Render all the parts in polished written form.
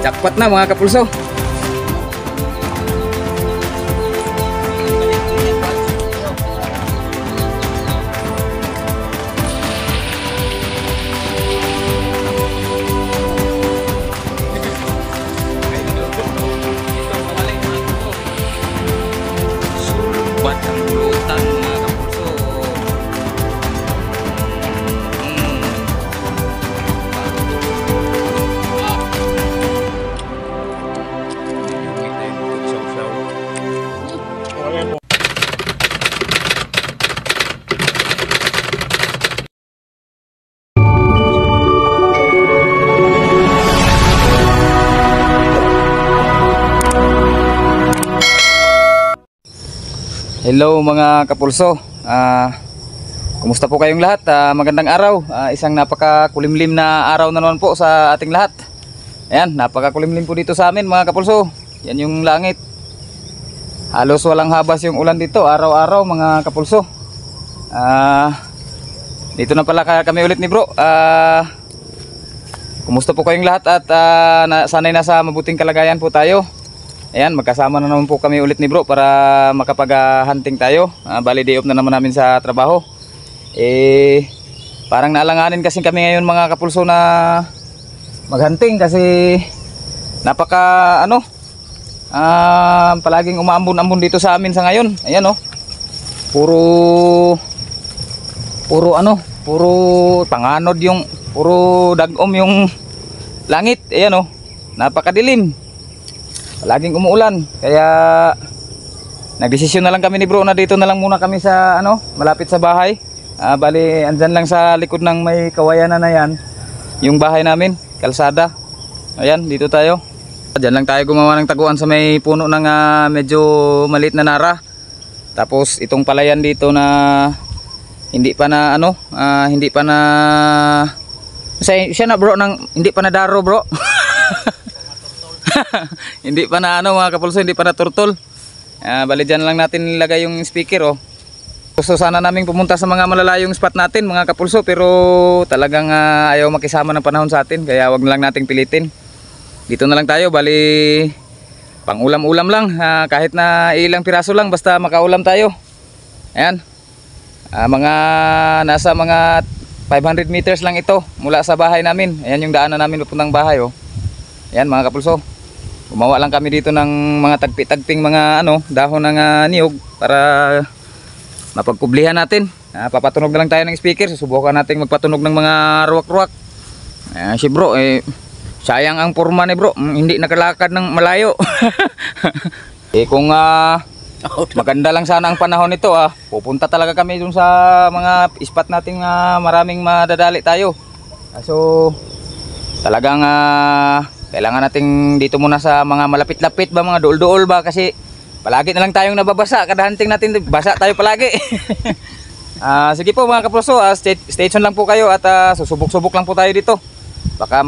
Jackpot na mga kapulso. Surbat ang bulutan mga kapulso. Hello mga kapulso, kumusta po kayong lahat? Magandang araw, isang napakakulimlim na araw na naman po sa ating lahat. Ayan, napakakulimlim po dito sa amin mga kapulso. Yan yung langit, halos walang habas yung ulan dito araw-araw mga kapulso. Dito na pala kami ulit ni bro. Kumusta po kayong lahat at sana'y nasa mabuting kalagayan po tayo. Ayan, magkasama na naman po kami ulit ni bro para makapag-hunting tayo. Bali day off na naman namin sa trabaho. Parang naalanganin kasi kami ngayon mga kapulso na mag-hunting kasi napaka palaging umaambon-ambon dito sa amin sa ngayon. Ayan oh. Puro panganod yung puro dagom yung langit. Ayan oh. Napakadilim. Laging umuulan kaya nagdesisyon na lang kami ni bro na dito na lang muna kami sa malapit sa bahay. Bali andyan lang sa likod ng may kawayanan na yan yung bahay namin, kalsada. Ayan, dito tayo. Diyan lang tayo gumawa ng taguan sa may puno ng medyo maliit na nara. Tapos itong palayan dito na hindi pa na hindi pa na siya na bro ng hindi pa na daro bro. Hindi pa na mga kapulso, hindi pa na turtol. Bali dyan lang natin nilagay yung speaker oh. Gusto sana namin pumunta sa mga malalayong spot natin mga kapulso, pero talagang ayaw makisama ng panahon sa atin, kaya wag na lang nating pilitin. Dito na lang tayo, bali pang ulam-ulam lang, kahit na ilang piraso lang basta makaulam tayo. Ayan, nasa mga 500 meters lang ito mula sa bahay namin. Ayan yung daanan namin papuntang bahay oh. Ayan mga kapulso, gumawa lang kami dito ng mga tagpi-tagping mga dahon ng niyog para mapagkublihan natin. Papatunog na lang tayo ng speaker, susubukan natin magpatunog ng mga ruwak-ruwak. Si bro sayang ang forma ni bro, hindi nakalakad ng malayo. Kung maganda lang sana ang panahon nito pupunta talaga kami dun sa mga spot nating maraming madadali tayo. So talagang kailangan nating dito muna sa mga malapit-lapit ba, mga dool-dool ba, kasi palagi na lang tayong nababasa. Kada hunting natin basa tayo palagi. Sige po mga kapulso, stay tuned lang po kayo at susubok-subok lang po tayo dito. Baka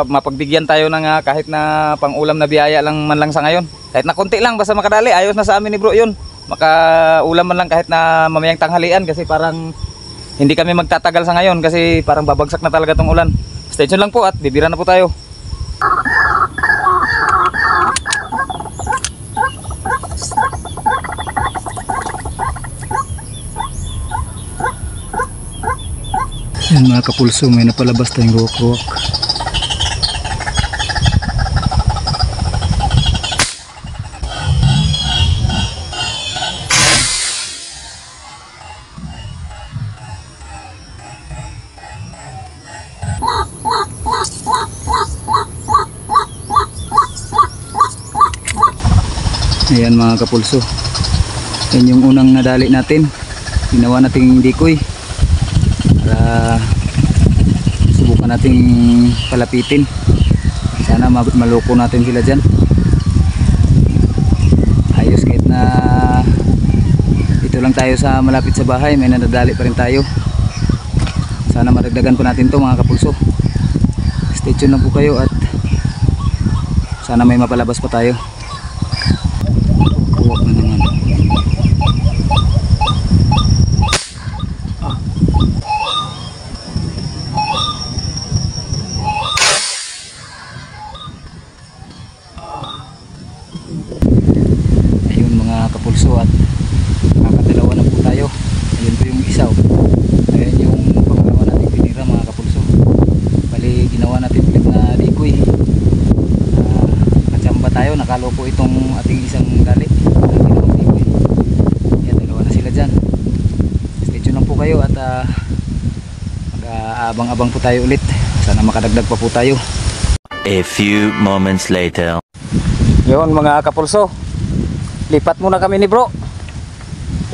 mapagbigyan tayo ng kahit na pang-ulam na biyaya lang man lang sa ngayon. Kahit na konti lang, basta makadali, ayos na sa amin ni bro yun. Makaulam man lang kahit na mamayang tanghalian, kasi parang hindi kami magtatagal sa ngayon kasi parang babagsak na talaga tong ulan. Stay tuned lang po at bibira na po tayo. Yan mga kapulso, may napalabas tayong ruwak-ruwak. Ayan mga kapulso, yan yung unang nadali natin. Ginawa nating decoy. para subukan nating palapitin. Sana maloko natin sila dyan. Ayos, kahit na dito lang tayo sa malapit sa bahay, may nadadali pa rin tayo. Sana madagdagan pa natin to mga kapulso. Stay tuned lang po kayo at sana may mapalabas pa tayo. Kuwak na naman. Ayun mga kapulso, at nakakadalawa na po tayo. Ayun po yung isa. Ayun yung pangalawa natin pinira mga kapulso. Bali ginawa natin ulit na likoy. Kachamba tayo, nakaloko itong ating isang dali. Ginawang likoy. Yan, dalawa na sila dyan. Stay tuned lang po kayo at mag-aabang-abang po tayo ulit. Sana makadagdag pa po tayo. A few moments later. Yun mga kapulso, lipat muna kami ni bro.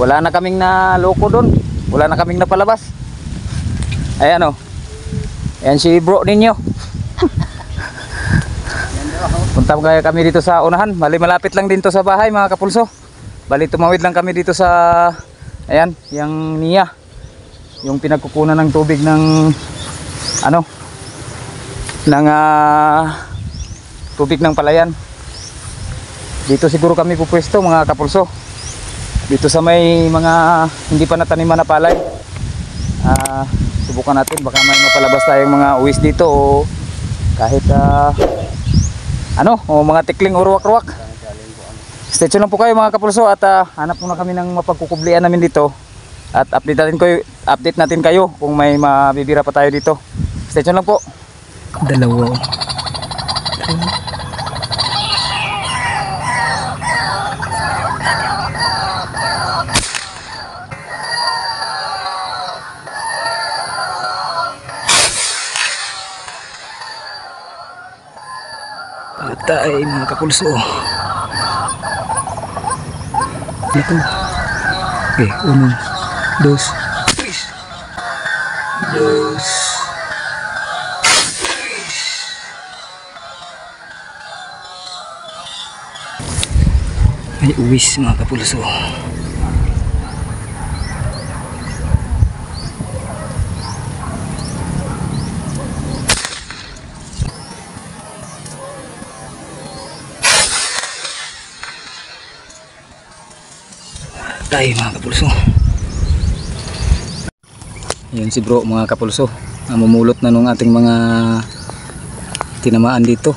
Wala na kaming naloko doon, wala na kaming napalabas. Ayan o, ayan si bro ninyo. Punta kaya kami dito sa unahan. Bali malapit lang din to sa bahay mga kapulso. Bali tumawid lang kami dito sa, ayan, yung niya, yung pinagkukunan ng tubig ng ano, ng tubig ng palayan. Dito siguro kami pupwesto mga kapulso, dito sa may mga hindi pa nataniman na palay. Subukan natin, baka may mapalabas tayong mga uwis dito o kahit ano, o mga tikling o ruwak-ruwak. Stay tuned lang po kayo mga kapulso at hanap muna kami ng mapagkukublian namin dito at update natin kayo kung may mabibira pa tayo dito. Stay tuned lang po. Dalawa. Patay mga kapulso. Ito. Okay, 1, 2, 3. May uwis mga kapulso. Tayo mga kapulso. Yun si bro mga kapulso, mamumulot na nung ating mga tinamaan dito.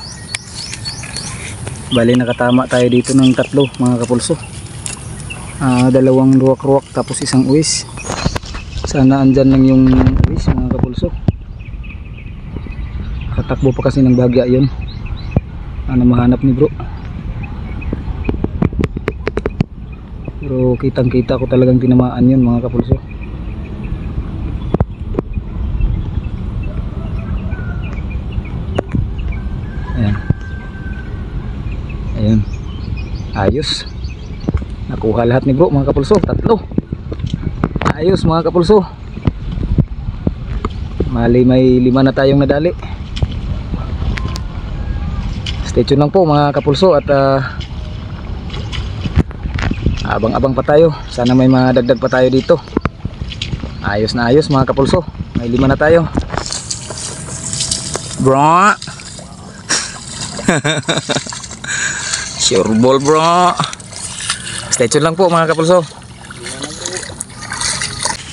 Bali nakatama tayo dito ng 3 mga kapulso. 2 ruwak-ruwak tapos isang uwis. Sana andyan lang yung uwis mga kapulso. Katakbo pa kasi ng bagya yun. Ano mahanap ni bro. Pero kitang kita ko talagang tinamaan yun mga kapulso. Ayan. Ayan. Ayos. Nakuha lahat ni bro mga kapulso. 3. Ayos mga kapulso. Mali may 5 na tayong nadali. Stay tuned lang po mga kapulso at abang-abang pa tayo. Sana may madagdag pa tayo dito. Ayos na ayos mga kapulso. May 5 na tayo. Bro. Sure ball bro. Stay tuned lang po mga kapulso.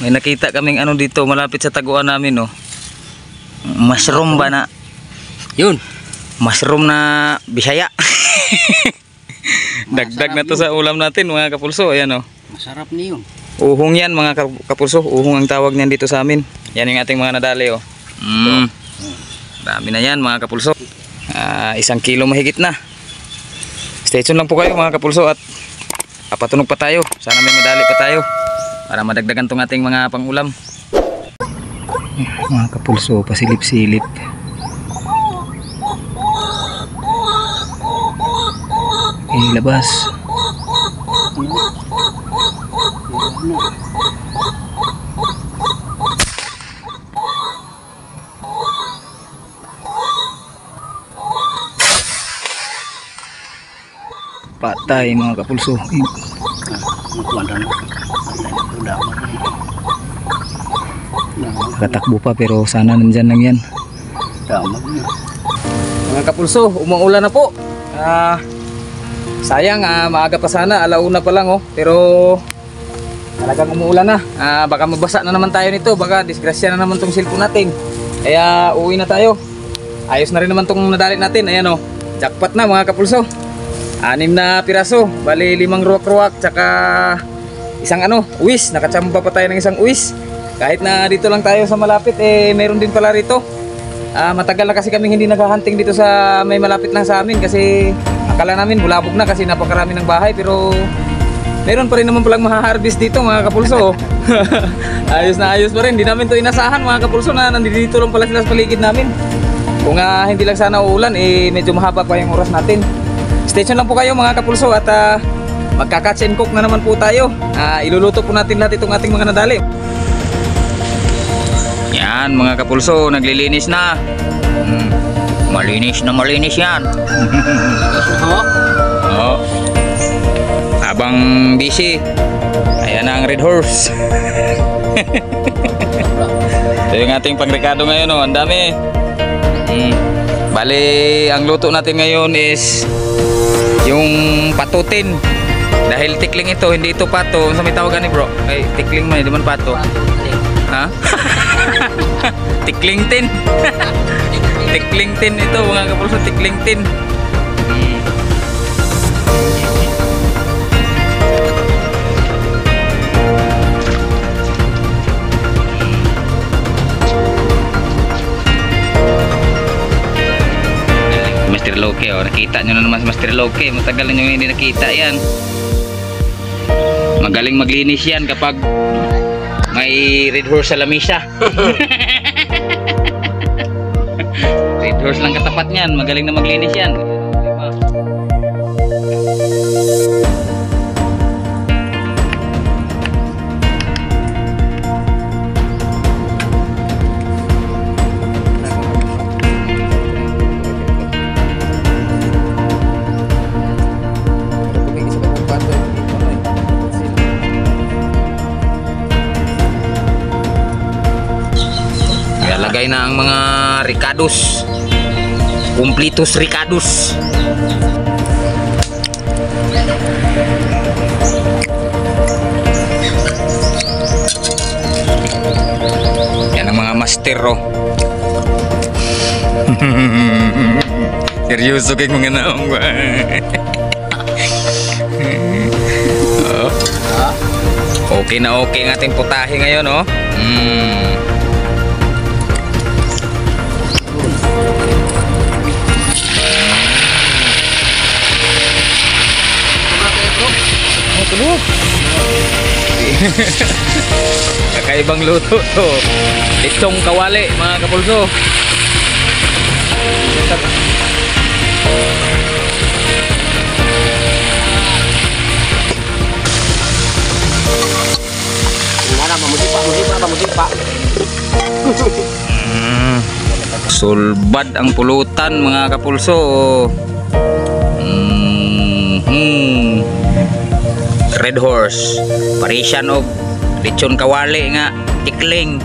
May nakita kaming ano dito malapit sa taguan namin no. Mushroom ba na? Yun. Mushroom na Bisaya. Dagdag na to sa ulam natin mga kapulso. Ayan o. Masarap niyo. Uhong yan mga kapulso. Uhong ang tawag niyan dito sa amin. Yan yung ating mga nadali o. Dami na yan mga kapulso. 1 kilo mahigit na. Stay tuned lang po kayo mga kapulso at papatunog pa tayo. Sana may madali pa tayo para madagdagan tong ating mga pangulam. Mga kapulso, pasilip-silip. Labas. patay mga kapulso. Katakbo pa pero sana nandyan lang yan. Mga kapulso, umuulan na po. Sayang, maaga pa sana, alauna pa lang oh. Pero talagang umuulan na. Baka mabasa na naman tayo nito, baka disgrasya na naman tong cellphone natin. Kaya uwi na tayo. Ayos na rin naman tong nadali natin. Ayan oh, jackpot na mga kapulso. 6 na piraso, bali 5 ruwak-ruwak, tsaka isang uwis. Nakachamba pa tayo ng isang uwis. Kahit na dito lang tayo sa malapit, meron din pala rito. Matagal na kasi kaming hindi naghahunting dito sa may malapit lang sa amin kasi akala namin bulabog na kasi napakarami ng bahay, pero meron pa rin naman palang maha-harvest dito mga kapulso. Ayos na ayos pa rin, hindi namin to inasahan mga kapulso na nandito lang pala sila sa paligid namin. Kung hindi lang sana uulan, medyo mahaba pa yung oras natin. Stay tuned lang po kayo mga kapulso at magka-catch and cook na naman po tayo. Iluluto po natin lahat itong ating mga nadali. Yan mga kapulso, naglilinis na. Malinis na malinis yan. Oh. Habang busy, ayan na ang red horse. Ito yung ating pangrekado ngayon oh, ang dami. Bali, ang luto natin ngayon is yung patutin. Dahil tikling ito, hindi ito pato. Sa may tawagan ni bro, ay tikling man, hindi man pato. Ha? Tikling tin. Tikling tin ito mga kapulso, tikling tin. Master Loke oh, nakita nyo na naman si Master Loke. Matagal na nyo hindi nakita yan. Magaling maglinis yan kapag may red horse sa lamisa. Red horse lang katapat niyan, magaling na maglinis yan. Lagay na ang mga ricados, kumplitos ricados. Yan ang mga master oh. Seryoso kay mga naong ba. Oh. Okay na okay ang ating putahe ngayon oh. Kakaibang luto to. Lechong kawali mga kapulso. Sulbad ang pulutan mga kapulso. Red horse, Parisian og lechon kawali nga tikling.